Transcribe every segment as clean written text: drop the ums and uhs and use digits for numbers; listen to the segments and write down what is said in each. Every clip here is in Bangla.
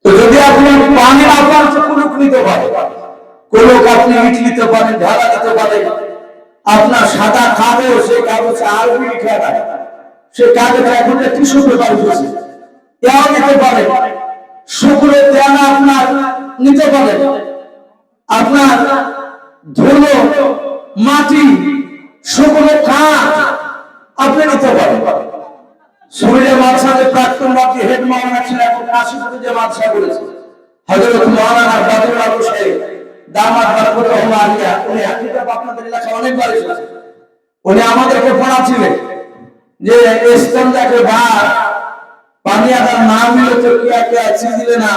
তো যদি আপনি পানি না পান তো কুলুক নিতে পারেন, কুলুক আপনি ইট নিতে পারেন, ঢালা নিতে পারেন। আপনার সাদা কাগজ, সেই কাগজে আরবি লিখা নাই, সে কাগজে এখন টিস্যু পেপার উঠেছে, এও নিতে পারেন। শুকনো তেল আপনার নিতে পারেন, আপনার ধুলো, মাটি, শুকনো কাঠ আপনি নিতে পারেন। শরীরে মাদ্রাসার প্রাক্তন বাকি হেড মাওলানা ছিলেন, এখন কাশীপুরে যে মাদ্রাসা করেছে হযরত মাওলানা বদরুল আবু সাহেব দামাত বরকতুল্লাহ আলিয়া, উনি হাকিকত আপনাদের এলাকায় অনেকবার এসেছেন। উনি আমাদেরকে পড়াছিলেন যে ইস্তেঞ্জাকে बाद पानी अगर ना मिले तो क्या क्या चीज लेना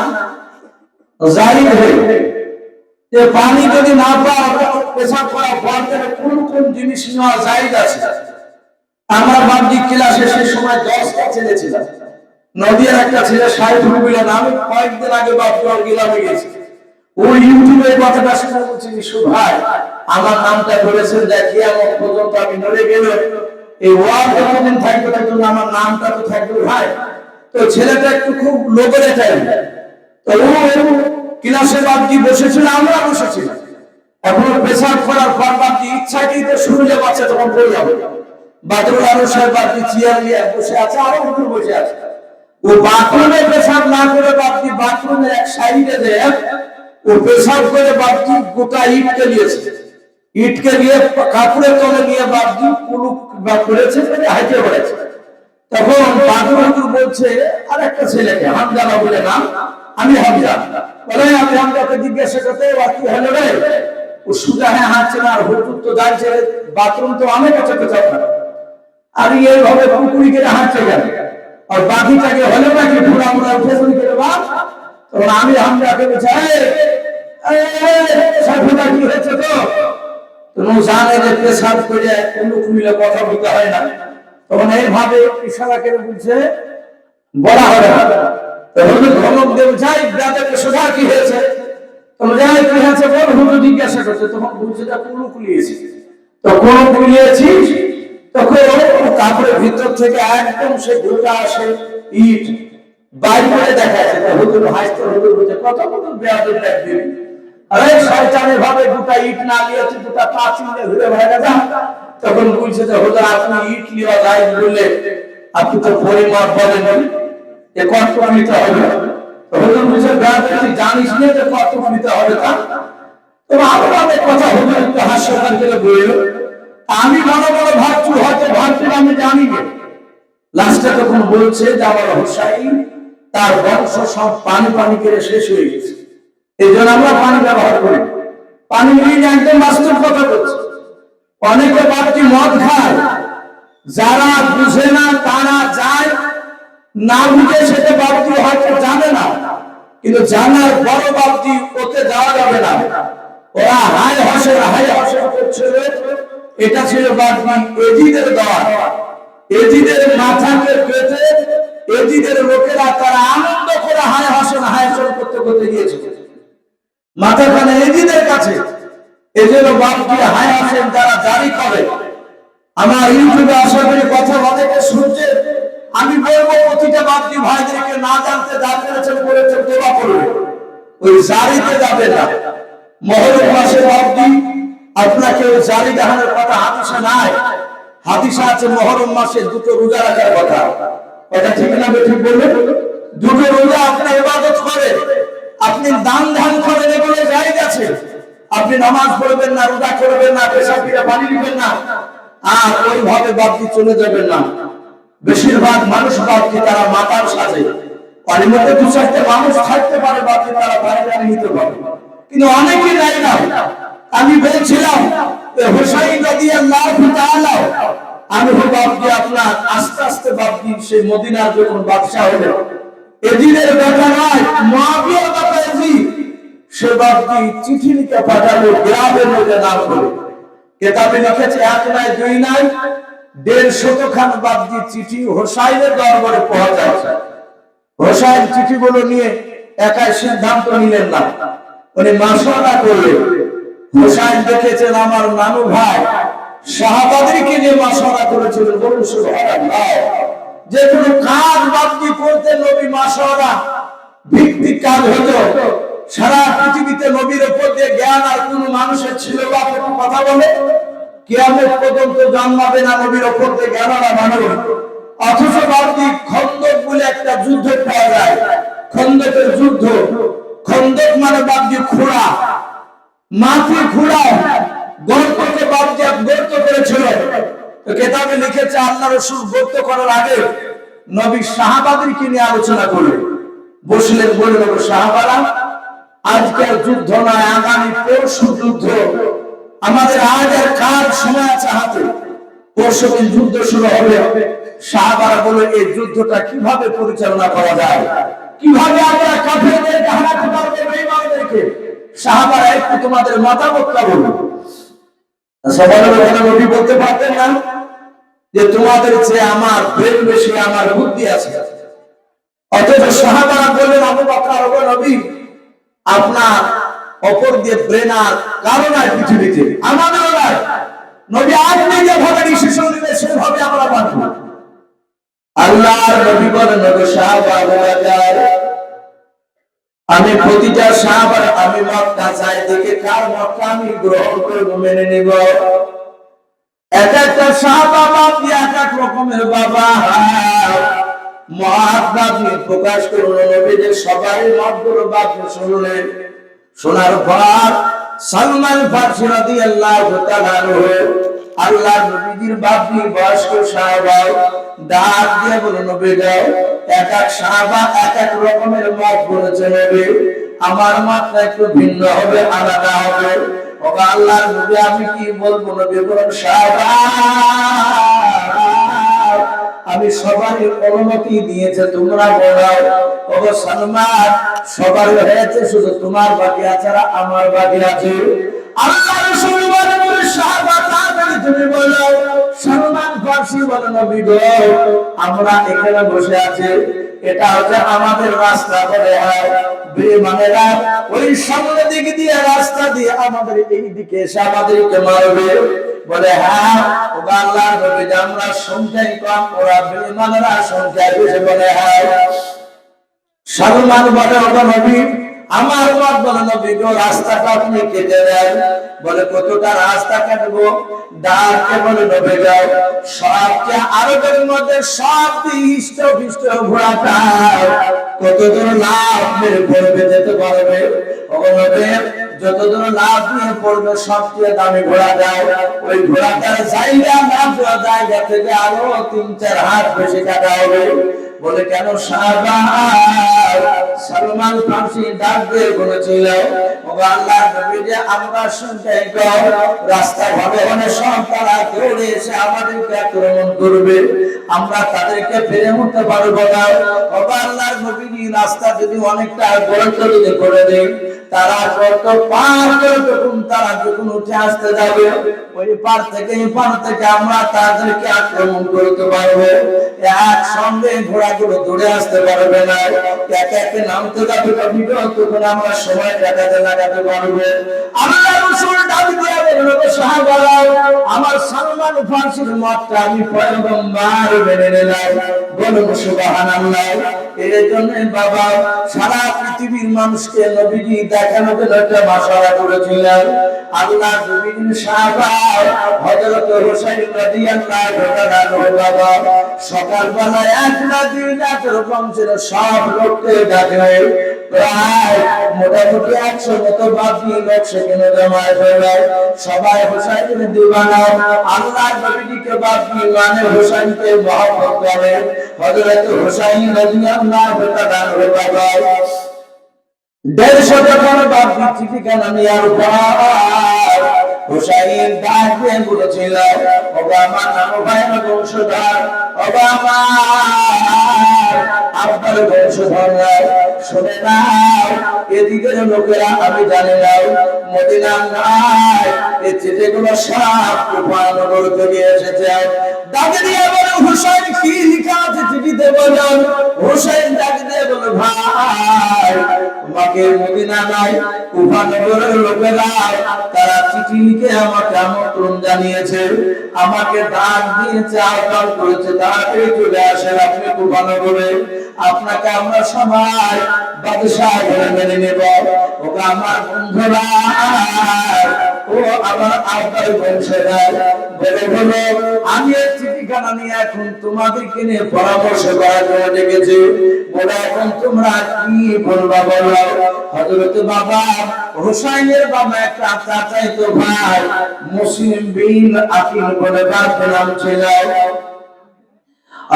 जायज है। যে পানি যদি না পাওয়া পেশাব করা পড়তে কোন কোন জিনিস নেওয়া জায়েজ আছে। আমরা বাহ্যিক ক্লাসে সেই সময় 10টা ছেলে ছিল, নদিয়ার একটা ছেলে 60 রুপিয়া নামে কয়েকদিন আগে বাপজোর গিলামে গেছে। ওই ইউটিউবে কথাটা শুনে বলছি নিশু ভাই আমার নামটা বলেছেন যে কিয়ামত পর্যন্ত আমি নড়ে গেলে এই ওয়াজ যতদিন থাকবে ততদিন আমার নামটা তো থাকবে ভাই। তো ছেলেটা একটু খুব লোভের টাইম, তো ও ক্লাসে বাপজি বসেছিল, আমরা বসেছিলাম। এখন পেশাব করার পর বাপজি ইচ্ছাকেই তো শুরুতে বাচ্চা তখন পড়ে যাবে। বদরুল আবু সাহেব বাপজি চেয়ার নিয়ে বসে আছে, আরো হুজুর বসে আছে। ও বাথরুমে পেশাব না করে বাপজি বাথরুমের এক সাইডে যে ও পেশাব করে বাপজি গোটা ইটকে নিয়েছে, ইটকে নিয়ে কাপড়ের তলে নিয়ে বাপজি কুলুক বা করেছে, হাইটে পড়েছে। তখন বাদুর হুজুর বলছে আর একটা ছেলেকে হামজা বলে নাম, আমি হামজা বলে, আমি হামজাকে জিজ্ঞাসা করতে কি হলো রে? ও সুজা হ্যাঁ হাঁটছে না, আর হুজুর তো জানছে বাথরুম তো অনেক কাছে পেছাব না, আর এইভাবে পুকুরি করে হাঁটছে গেল, আর বাকিটাকে হলো নাকি পুরা পুরা ফেসবুক করে বাপ। তখন আমি হামজাকে বলছি সাফুদা কি হয়েছে? তো তুমি জানে যে পেশাব করে কুলুক মিলে কথা বলতে হয় না। তখন এইভাবে ইশারা করে বলছে বলা হবে না। তখন ধমক দেব যাই ব্রাদারকে সোজা কি হয়েছে? তখন যাই কি হয়েছে বল, হুজুর জিজ্ঞাসা করছে। তখন বলছে যে কুলুক লিয়েছি। তো কুলুক লিয়েছি, তখন কাপড়ের ভিতর থেকে একদম সে গোটা আসে ইট বাইর করে দেখাচ্ছে। তো হুজুর হাসতে হুজুর বলছে কত হুজুর ব্রাদার ডাক দিবি, আরে শয়তানের ভাবে গোটা ইট না লিয়েছি, গোটা পাঁচিল ঘুরে বেড়া যা। তখন বলছে যে হুজুর আপনি ইট লিয়া যায় বললে আপনি তো পরিমাপ বলেন এ কত নিতে হবে। তো হুজুর বলছে তুই জানিস না যে কত নিতে হবে তা? তো আরো অনেক কথা হুজুর একটু হাস্যকর করে বলল। আমি মনে মনে ভাবছি হয়তো ভাবছি আমি জানি না। লাস্টে তখন বলছে যে আমার হুসাইন তার বংশ সব পানি পানি করে শেষ হয়ে গেছে, এই জন্য আমরা পানি ব্যবহার করি। পানি নিয়ে একদম বাস্তব কথা বলছে। অনেকে বাপটি মদ খায়, যারা বুঝে না তারা যায়, না বুঝে সেটা বাপটি হয়তো জানে না, কিন্তু জানার বড় বাপটি ওতে যাওয়া যাবে না। ওরা হায় হসে করছিল, এটা ছিল বাপটি এজিদের দেওয়া। এজিদের মাথাকে পেতে এজিদের লোকেরা তারা আনন্দ করে হায় হসন করতে করতে গিয়েছিল মাথাখানে এজিদের কাছে। এজন্য বাপটি হায় হসেন যারা জারি করে। আমার ইউটিউবে আশা করি কথা অনেকে শুনছে, আমি বলবো প্রতিটা বাপটি ভাইদেরকে না জানতে যা করেছেন দোয়া করবে, ওই জারিতে যাবে না। মহরম মাসে বাপটি আপনাকে ওই জারি দেখানোর কথা হাদিসে নাই। হাদিসে আছে মহরম মাসে দুটো রোজা রাখার কথা। এটা ঠিক না ঠিক বলবেন? দুটো রোজা আপনি ইবাদত করেন, আপনি দান ধ্যান করেন, এগুলো জায়েজ আছে। আপনি নামাজ পড়বেন না, রোজা করবেন না, পেশাব করে পানি দিবেন না, আর ওইভাবে বাপটি চলে যাবেন না। বেশিরভাগ মানুষ বাপটি তারা মাতাল সাজে, পানির মধ্যে দু চারটে মানুষ থাকতে পারে বাপটি তারা বাইরে নিতে পারে, কিন্তু অনেকে যায় না। আমি বলছিলাম হুসাইন রাদিয়াল্লাহু তাআলা আনহু বাপটি আপনার আস্তে আস্তে বাপটি সেই মদিনার যখন বাদশা হলেন, এজিদের বেটা নয়, মুআবিয়ার বেটা এজিদ, সে বাপটি চিঠি লিখে পাঠালো গ্রামের মধ্যে নাম করে। কিতাবে লিখেছে এক নাই দুই নাই 150 খান বাপটি চিঠি হুসাইনের দরবারে পৌঁছাচ্ছে। হুসাইন চিঠিগুলো নিয়ে একাই সিদ্ধান্ত নিলেন না, উনি মাশওয়ারা করলেন। হুসাইন দেখেছেন আমার নানু ভাই সাহাবাদেরকে নিয়ে মাশওয়ারা করেছিলেন, বলুন সুবহানাল্লাহ। যে কোনো কাজ বাকি করতে নবী মাশাআল্লাহ ভিত্তিক কাজ হতো। সারা পৃথিবীতে নবীর উপর দিয়ে জ্ঞান আর কোন মানুষের ছিল বা কথা বলে কিয়ামত পর্যন্ত জন্মাবে না নবীর উপর দিয়ে জ্ঞান আর মানুষ। অথচ বাকি খন্দক বলে একটা যুদ্ধ পাওয়া যায়, খন্দকের যুদ্ধ। খন্দক মানে বাকি খোঁড়া, মাটি খোঁড়া, গর্তকে বাকি গর্ত করেছিল। তো কেতাবে লিখেছে আল্লাহ রাসূল গর্ত করার আগে নবী সাহাবাদেরকে নিয়ে আলোচনা করলেন। বসলেন, বললেন সাহাবারা আজকে যুদ্ধ নয়, আগামী পরশু যুদ্ধ। আমাদের আজ আর কাল সময় আছে হাতে, পরশু দিন যুদ্ধ শুরু হবে। সাহাবারা বলে এই যুদ্ধটা কিভাবে পরিচালনা করা যায়, কিভাবে আমরা কাফেরদেরকে হারাতে পারবো, বেঈমানদেরকে। সাহাবারা একটু তোমাদের মতামতটা বলুন। সবাই নবী বলতে পারতেন না যে তোমাদের চেয়ে আমার ব্রেন বেশি, আমার বুদ্ধি আছে? অথচ সাহাবারা বললেন আবু বকর ও নবী আপনার অপর দিয়ে ব্রেন আর কারণ আর পৃথিবীতে আমাদের নয়। নবী আপনি যেভাবে ডিসিশন নিলেন সেভাবে আমরা মানব। আল্লাহর নবী বলেন সাহাবারা আমি প্রতিটা সাহাবার আমি মক্কা যাই দেখে কার মক্কা আমি গ্রহণ করব, মেনে নিব। এক একটা সাহাবা বাপি এক এক রকমের বাবা মহাত্মা নিয়ে প্রকাশ করল। নবীদের সবাই মতগুলো বাপি শুনলেন। শোনার পর সালমান ফারসি রাদিয়াল্লাহু তাআলা আল্লাহর নবীর বাপি বয়স্ক সাহাবা ডাক দিয়ে বলল নবী যাও। এক এক সাহাবা এক এক রকমের মত বলেছে, নবী আমার মতটা একটু ভিন্ন হবে, আলাদা হবে। ও আল্লাহর নবী আমি কি বলবো? নবী বলেন সাহাবা আমি সবারই অনুমতি দিয়েছে, তোমরা বলাও। ও সালমান সবার হয়েছে, শুধু তোমার বাকি আছে আর আমার বাকি আছে। আল্লাহ রাসূল বলেন সাহাবা তাড়াতাড়ি তুমি বলো। সালমান ফারসি বলেন নবী গো আমরা এখানে বসে আছি, এটা হচ্ছে আমাদের রাস্তা। বলে হ্যাঁ, বেঈমানেরা ওই সামনে দিক দিয়ে রাস্তা দিয়ে আমাদের এই দিকে এসে আমাদেরকে মারবে। বলে হ্যাঁ ও আল্লাহর নবী আমরা সংখ্যায় কম, ওরা বেঈমানেরা সংখ্যায় বেশি। বলে হ্যাঁ। সালমান বলে ও নবী আমার মত বলে নবী গো রাস্তাটা আপনি কেটে দেন। বলে কতটা রাস্তা কাটবো? ডাকে বলে নবী যাও সবচেয়ে আরবের মধ্যে সবচেয়ে ইষ্ট ঘোড়াটা কত দূর লাভ মেরে পড়বে যেতে পারবে। ও নবী যত দূর লাভ নিয়ে পড়বে সবচেয়ে দামি ঘোড়া দাও। ওই ঘোড়াটার জায়গা লাভ দেওয়া জায়গা থেকে আরো ৩-৪ হাত বেশি কাটা হবে। বলে কেন? সাহাবা সালমান ফারসি ডাক দিয়ে বলেছিল ও আল্লাহর নবী যে আমরা সংখ্যায় কম, রাস্তা ভালো হলে সব তারা দৌড়ে এসে আমাদেরকে আক্রমণ করবে, আমরা তাদেরকে ফিরে উঠতে পারবো না। ও আল্লাহর নবী রাস্তা যদি অনেকটা গর্ত যদি করে দেয়, তারা গর্ত পার করে তখন তারা যখন উঠে আসতে যাবে ওই পার থেকে এই পার থেকে আমরা তাদেরকে আক্রমণ করতে পারবো। একসঙ্গে ঘোড়াগুলো দৌড়ে আসতে পারবে না, একে একে নামতে যাবে, তখন আমরা সময় কাটাতে লাগাতে পারবো। আল্লাহ রাসূল ডাক দিয়ে বলল সাহাবারা আমার সালমান ফারসির মতটা আমি পয়গম্বর মেনে নিলাম। বলুন সুবহানাল্লাহ। এর জন্য বাবা সারা পৃথিবীর মানুষকে নবীজি দেখানোর জন্য একটা মাশওয়ারা করেছিলেন। আল্লাহ নবীর সাহাবা হযরত হুসাইন রাদিয়াল্লাহু তাআলা বাবা সকালবেলা এক রাতের বংশের সব লোককে ডাকে, প্রায় মোটামুটি 100 মতো বাপি লোক সেখানে জমায়েত হলো। সবাই হুসাইনের দিওয়ানা, আল্লাহ নবীকে বাপি মানে হুসাইনকে মহব্বত করে। হযরত হুসাইন রাদিয়াল্লাহু তাআলা বাবা 150 টাকার বাপি ঠিকানা নেওয়ার পর হুসাইন ডাক দিয়ে বলেছিল ও আমার নাম ভাইয়ের বংশধর, ও আমার আপনার বংশধর শুনে নাও, এদিকের লোকেরা আমি জানি না মদিনা নাই, এই চিঠিগুলো সব কুফানগর থেকে এসেছে। ডাকে দিয়ে বলে হুসাইন কি লেখা আছে চিঠিতে? বললাম হুসাইন ডাকে দিয়ে বলে ভাই মক্কার মদিনা নাই, কুফা নগরের লোকেরা তারা চিঠি লিখে আমাকে আমন্ত্রণ জানিয়েছে, আমাকে ডাক দিয়েছে, আহ্বান করেছে, তাড়াতাড়ি চলে আসেন আপনি কুফা নগরে, আপনাকে আমরা সবাই বাদশাহ বলে মেনে নেব। ওকে আমার বন্ধুরা, ও আমার আব্বার বংশেরা বলে বলো, আমি এই চিঠিখানা নিয়ে এখন তোমাদেরকে নিয়ে পরামর্শ করার জন্য ডেকেছি। বলে এখন তোমরা কি বলবা বলো। হযরত বাবা হুসাইনের বাবা একটা চাচাতো ভাই মুসলিম বিন আকিল বলে তার নাম ছিল।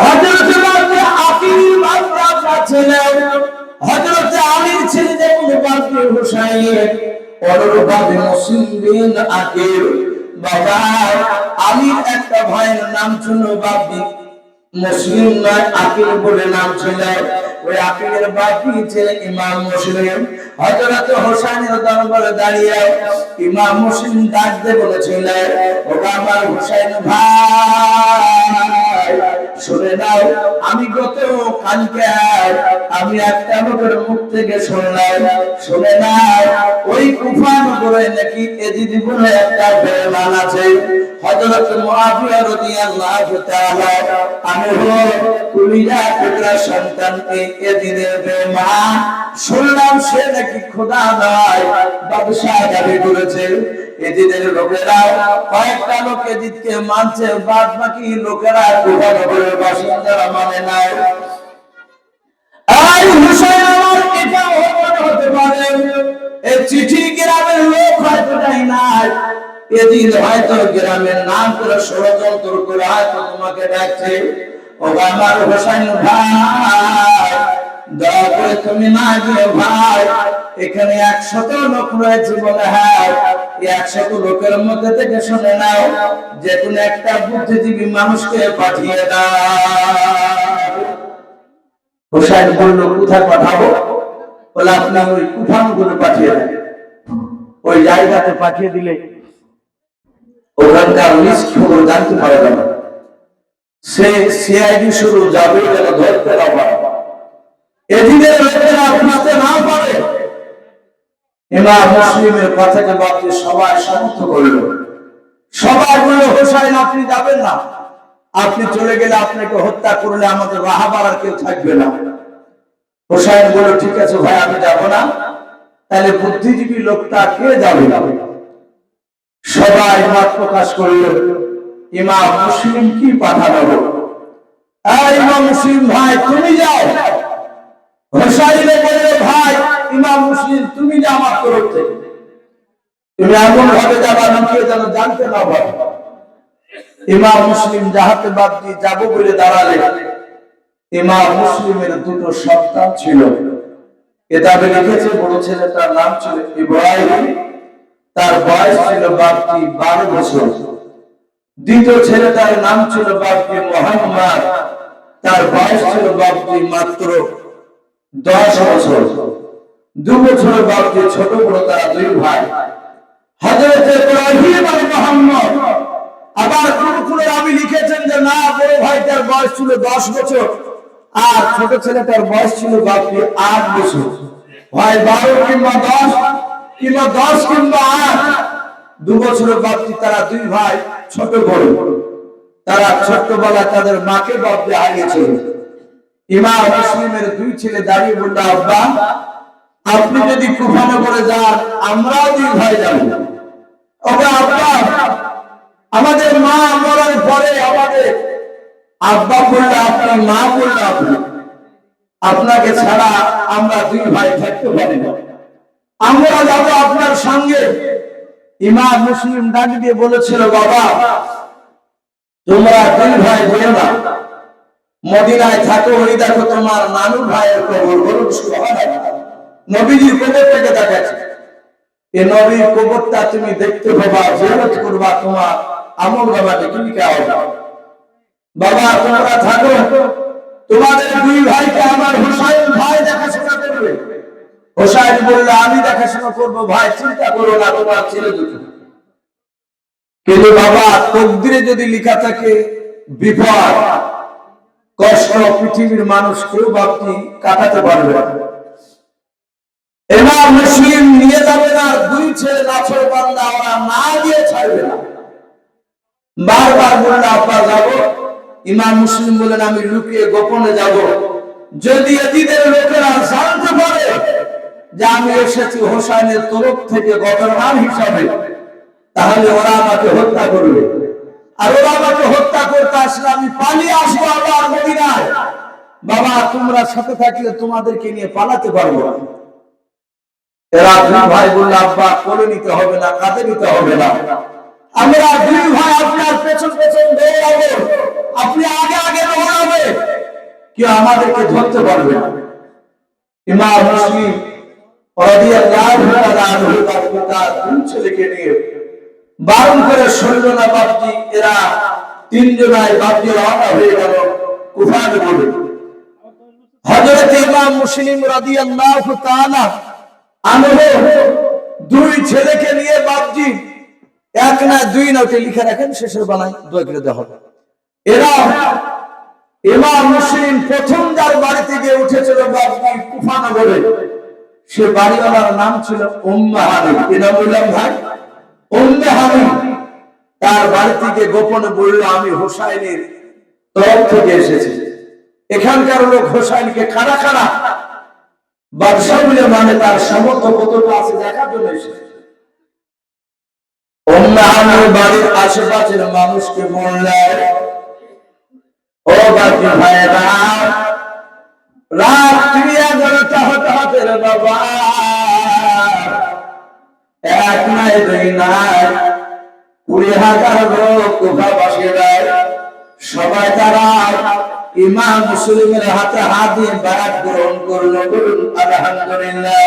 হযরত বাবা আকিল বাবা ছিল, হযরত আলীর ছেলে যেমন বাবা হুসাইন, অনুরূপভাবে মুসলিম বিন আকিল বাবা আলীর একটা ভাইয়ের নাম ছিল বাবা মুসলিম নয়, আকিল বলে নাম ছিল। ওই আকিলের বাপি ছিলেন ইমাম মুসলিম। হযরত হোসেনের দরবারে দাঁড়িয়ে ইমাম মুসলিম ডাক দিয়ে বলেছিলেন, ও আমার হোসেন ভাই শুনে নাও, আমি গত কালকে আমি একটা লোকের মুখ থেকে শুনলাম, শুনে নাও ওই কুফা নগরে নাকি এজিদ বলে একটা বেঈমান আছে। হযরত মুআবিয়া রাদিয়াল্লাহু তাআলা আনহু কুলিজা টুকরা সন্তান এজিদের বেঈমান, শুনলাম সে নাকি খোদা নয় বাদশাহ দাবি করেছে। এজিদের লোকেরা কয়েকটা লোক এজিদকে মানছে, বাদ বাকি লোকেরা কুফা নগরের বাসিন্দারা মানে নাই। এই হুসাইন আমার এটা হতে পারে এই চিঠি গ্রামের লোক হয়তো দেয় নাই, এজিদ হয়তো গ্রামের নাম করে ষড়যন্ত্র করে হয়তো তোমাকে ডাকছে। ও আমার হোসেন ভাই দয়া করে তুমি না গিয়ে ভাই, এখানে 100 লোক রয়েছে বলে, হ্যাঁ 100 লোকের মধ্যে থেকে শুনে নাও যে কোন একটা বুদ্ধিজীবী মানুষকে পাঠিয়ে দাও। হোসেন বলল কোথায় পাঠাবো? বলে আপনি ওই কুফা নগরে পাঠিয়ে দেন। ওই জায়গাতে পাঠিয়ে দিলে ওখানকার লিস্ট খবর জানতে পারবে না, সে সিআইডি শুরু যাবে যেন ধরতে না পারে, এদিনের লোকেরা বুঝতে না পারে। ইমাম মুসলিমের কথাকে বাদে সবাই সমর্থন করল। সবাই বলল হোসেন আপনি যাবেন না, আপনি চলে গেলে আপনাকে হত্যা করলে আমাদের রাহাবার আর কেউ থাকবে না। হোসেন বলল ঠিক আছে ভাই আমি যাব না। তাহলে বুদ্ধিজীবী লোকটা কে যাবে? সবাই মত প্রকাশ করল ইমাম মুসলিম কি পাঠানো। ইমাম মুসলিম ভাই তুমি যাও। হোসাইনে বলল ভাই ইমাম মুসলিম তুমি যা আমার তরফ থেকে, তুমি এমন ভাবে যাবা লুকিয়ে যেন জানতে না পারে। ইমাম মুসলিম যাহাতে বাদ দিয়ে যাবো বলে দাঁড়ালে। ইমাম মুসলিমের 2টো সন্তান ছিল, কিতাবে লিখেছে বড় ছেলেটার নাম ছিল ইব্রাহিম, তার বয়স ছিল বাকি 12 বছর। দ্বিতীয় ছেলেটার নাম ছিল বাকি মুহাম্মদ, তার বয়স ছিল বাকি মাত্র 10 বছর। 2 বছরের বাকি ছোট বড় তারা 2 ভাই, হযরত ইব্রাহিম আর মুহাম্মদ। আবার কোন আমি লিখেছেন যে না বড় ভাইটার বয়স ছিল 10 বছর আর ছোট ছেলেটার বয়স ছিল বাকি 8 বছর। ভাই 12 কিংবা 10 কিংবা 10 কিংবা 8, 2 বছরের বাকি তারা 2 ভাই ছোট বড়। তারা ছোটবেলায় তাদের মাকে বাপ দিয়ে হারিয়েছিল। ইমাম মুসলিমের 2 ছেলে দাঁড়িয়ে বলল আব্বা আপনি যদি কুফা নগরে যান আমরাও 2 ভাই যাব। ওগো আব্বা আমাদের মা মরার পরে আমাদের আব্বা বলল আপনার মা বলল আপনাকে ছাড়া আমরা 2 ভাই থাকতে পারি না, আমরা যাব আপনার সঙ্গে। ইমাম মুসলিম ডাক দিয়ে বলেছিল বাবা তোমরা 2 ভাই যেও না, মদিনায় থাকো, ওই দেখো তোমার নানুর ভাইয়ের কবর, বলুন সুবহানাল্লাহ। নবীজির কবরটাকে দেখাচ্ছে, এই নবীর কবরটা তুমি দেখতে পাবা, জিয়ারত করবা, তোমার আমল নামাতে কি লেখা হবে। বাবা তোমরা থাকো, তোমাদের 2 ভাইকে আমার হোসেন ভাই দেখাশোনা করবে। হোসেন বলল আমি দেখাশোনা করব ভাই, চিন্তা করো না, তোমার ছেলে দুটো। কিন্তু বাবা তকদিরে যদি লেখা থাকে বিপদ কষ্ট পৃথিবীর মানুষ কেউ বাপটি কাটাতে পারবে না। ইমাম মুসলিম নিয়ে যাবে না, দুই ছেলে নাছর বান্দা ওরা না দিয়ে ছাড়বে না। বারবার বললে আব্বা যাবো। ইমাম মুসলিম বলেন আমি লুকিয়ে গোপনে যাব, যদি এদিদের লোকেরা জানতে পারে যে আমি এসেছি হোসাইনের তরফ থেকে গভর্নর হিসাবে, তাহলে ওরা আমাকে হত্যা করবে। আর ওরা আমাকে হত্যা করতে আসলে আমি পালিয়ে আসবো আবার মদিনায়। বাবা তোমরা সাথে থাকলে তোমাদেরকে নিয়ে পালাতে পারবো না। এরা দুই ভাই বললে আব্বা কোলে নিতে হবে না, কাঁধে নিতে হবে না, আমরা দুই ভাই আপনার পেছন পেছন দৌড়াবো, আপনি আগে আগে দৌড়াবে, কেউ আমাদেরকে ধরতে পারবে না। ইমাম মুসলিম রাদিয়াল্লাহু তাআলা আনহু তার পিতা দুই ছেলেকে নিয়ে বারণ করে শুনল না বাপজি। এরা তিনজনাই বাপজি রওনা হয়ে গেল কুফার বলে। হযরত ইমাম মুসলিম রাদিয়াল্লাহু তাআলা আনহু দুই ছেলেকে নিয়ে বাপজি, এক না দুই না, ওটা লিখে রাখেন শেষের বানাই দোয়া করে দেওয়া হবে। এরা ইমাম মুসলিম প্রথম যার বাড়িতে গিয়ে উঠেছিল বাপজি কুফা নগরে, সে বাড়িওয়ালার নাম ছিল উম্মে হানি। কি নাম বললাম ভাই? উম্মে হানি। তার বাড়ি থেকে গোপনে বলল আমি হোসাইনের তরফ থেকে এসেছি। এখানকার লোক হোসাইনকে খাড়া খাড়া বাদশা বলে মানে তার সামর্থ্য কতটা আছে দেখার জন্য এসেছে। উম্মে হানির বাড়ির আশেপাশের মানুষকে বললেন ও বাকি ভাইরা, রাত্রি 11টা হতে হতে বাবা, এক নাই দুই নাই 20,000 লোক কুফাবাসীরা সবাই তারা ইমাম মুসলিমের হাতে হাত দিয়ে বায়াত গ্রহণ করলো। বলুন আলহামদুলিল্লাহ।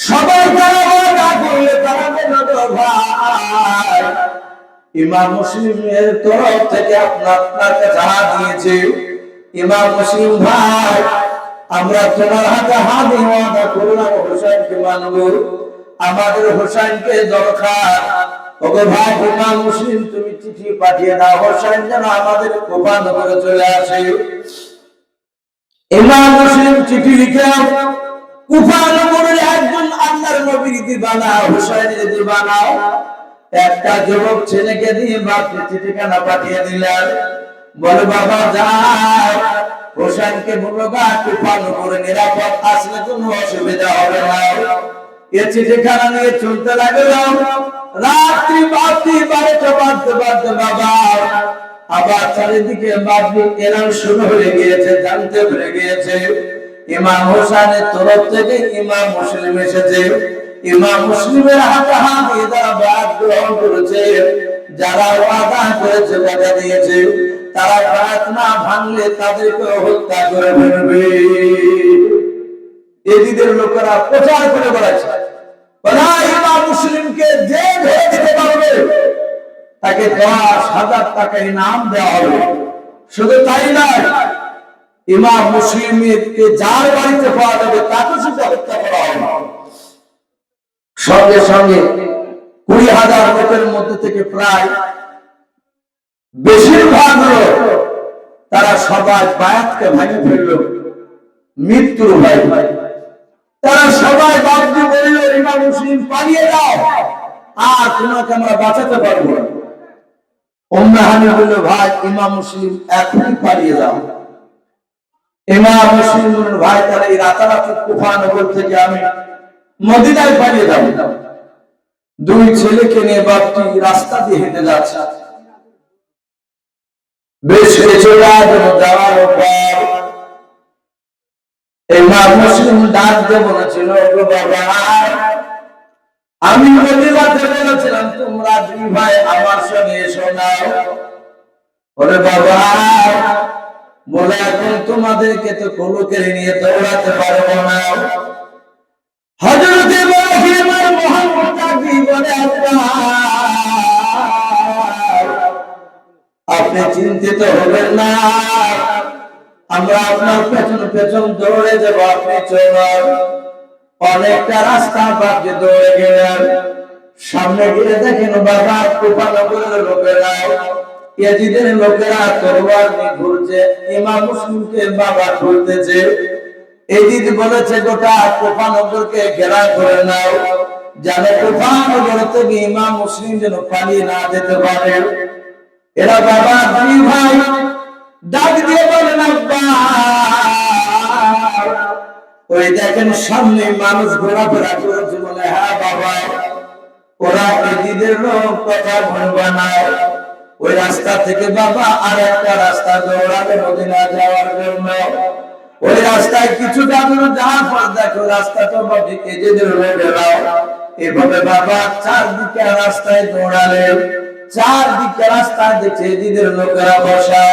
সবাই তারা ওয়াদা করলে তারা বলল ভাই ইমাম মুসলিমের তরফ থেকে আপনার কাছে হাত দিয়েছে। ইমাম মুসলিম ভাই আমরা তোমার হাতে হাত দিয়ে ওয়াদা করলাম হোসেনকে মানবো, আমাদের হোসেনকে দরকার। ওগো ভাই ইমাম মুসলিম তুমি চিঠি পাঠিয়ে দাও হোসেন যেন আমাদের কুফা নগরে চলে আসে। ইমাম মুসলিম চিঠি লিখে কুফা নগরের একজন আল্লাহর নবীর দিবানা হোসেনের দিবানা একটা যুবক ছেলেকে দিয়ে বাপকে চিঠিখানা পাঠিয়ে দিলেন। বলে বাবা যাও হোসেনকে বলো গা কুফা নগরে নিরাপদ আসলে কোনো অসুবিধা হবে না। এ চিঠিখানা নিয়ে চলতে লাগলাম। রাত্রি বাপটি 12টা বাজতে বাজতে বাবা আবার চারিদিকে বাপটি এলান শুরু হয়ে গিয়েছে, জানতে পেরে গিয়েছে ইমাম হোসেনের তরফ থেকে ইমাম মুসলিম এসেছে। ইমাম মুসলিমের হাতে হাত দিয়ে যারা বায়াত গ্রহণ করেছে, যারা ওয়াদা করেছে টাকা দিয়েছে, তারা বায়াত না ভাঙলে তাদেরকে হত্যা করে ফেলবে। এদিদের লোকেরা প্রচার করে বেড়াচ্ছে ইমাম মুসলিমকে যে ধরে দিতে পারবে তাকে 10,000 টাকা ইনাম দেওয়া হবে। শুধু তাই নয়, ইমাম মুসলিমকে যার বাড়িতে পাওয়া যাবে তাকে শুধু হত্যা করা হবে। সঙ্গে সঙ্গে 20,000 লোকের মধ্যে থেকে প্রায় বেশিরভাগ লোক তারা সবাই বায়াতকে ভেঙে ফেলল মৃত্যুর ভয়। তারা সবাই বাপজি বলল ইমাম মুসলিম পালিয়ে যাও, আর তোমাকে আমরা বাঁচাতে পারবো না। উম্মে হানি বলল ভাই ইমাম মুসলিম এখনই পালিয়ে যাও। ইমাম মুসলিম বলল ভাই তাহলে এই রাতারাতি কুফা নগর থেকে আমি মদিনায় পালিয়ে যাব। দুই ছেলেকে নিয়ে বাপটি রাস্তা দিয়ে হেঁটে যাচ্ছে। বেশ কিছু যাওয়ার পর ইমাম মুসলিম ডাক দিয়ে বলেছিল বাবা আমি মদিনাতে বলেছিলাম তোমরা দুই ভাই আমার সঙ্গে এসো না। বলে বাবা বলে এখন তোমাদেরকে তো কোলকে নিয়ে দৌড়াতে পারবো না। হযরত ইব্রাহিম আর মুহাম্মদ কি বলে আপনি চিন্তিত হবেন না, আমরা আপনার পেছন পেছন দৌড়ে যাবো, আপনি চলুন। অনেকটা রাস্তা বাকি দৌড়ে গেলেন। সামনে গিয়ে দেখেন বাবা কুফা নগরের লোকেরা ইয়াজিদের লোকেরা তরবার নিয়ে ঘুরছে। ইমাম মুসলিমকে বাবা ঘুরতেছে। এই দিদি বলেছে গোটা কুফানগরকে ঘেরা করে নাও, যেন কুফানগর থেকে ইমাম মুসলিম যেন পালিয়ে না যেতে পারে। এরা বাবা দুই ভাই ডাক দিয়ে বলেন আব্বা, ওই দেখেন সামনে মানুষ ঘোরাফেরা করেছে। বলে হ্যাঁ বাবা, ওরা এদিদের লোক, কথা বলবে না। ওই রাস্তা থেকে বাবা আর একটা রাস্তা দৌড়াবে মদিনা যাওয়ার জন্য। ওই রাস্তায় কিছুটা দূর যাওয়ার পর দেখো রাস্তাটা বাবা এদিদের লোকেরা এভাবে বাবা চারদিকে রাস্তায় দৌড়ালেন। চারদিকে রাস্তায় দেখছে এদিদের লোকেরা বসা।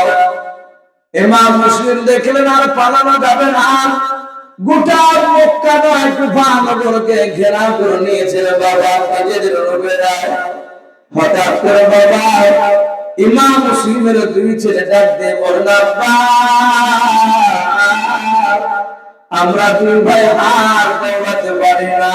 ইমাম মুসলিম দেখলেন আর পালানো যাবে না, গোটা মক্কা নয় কুফানগরকে ঘেরাও করে নিয়েছিল বাবা এদের লোকেরা। হঠাৎ করে বাবা ইমাম মুসলিমের দুই ছেলে ডাক দিয়ে বলেন আব্বা, আমরা দুই ভাই আর দৌড়াতে পারি না।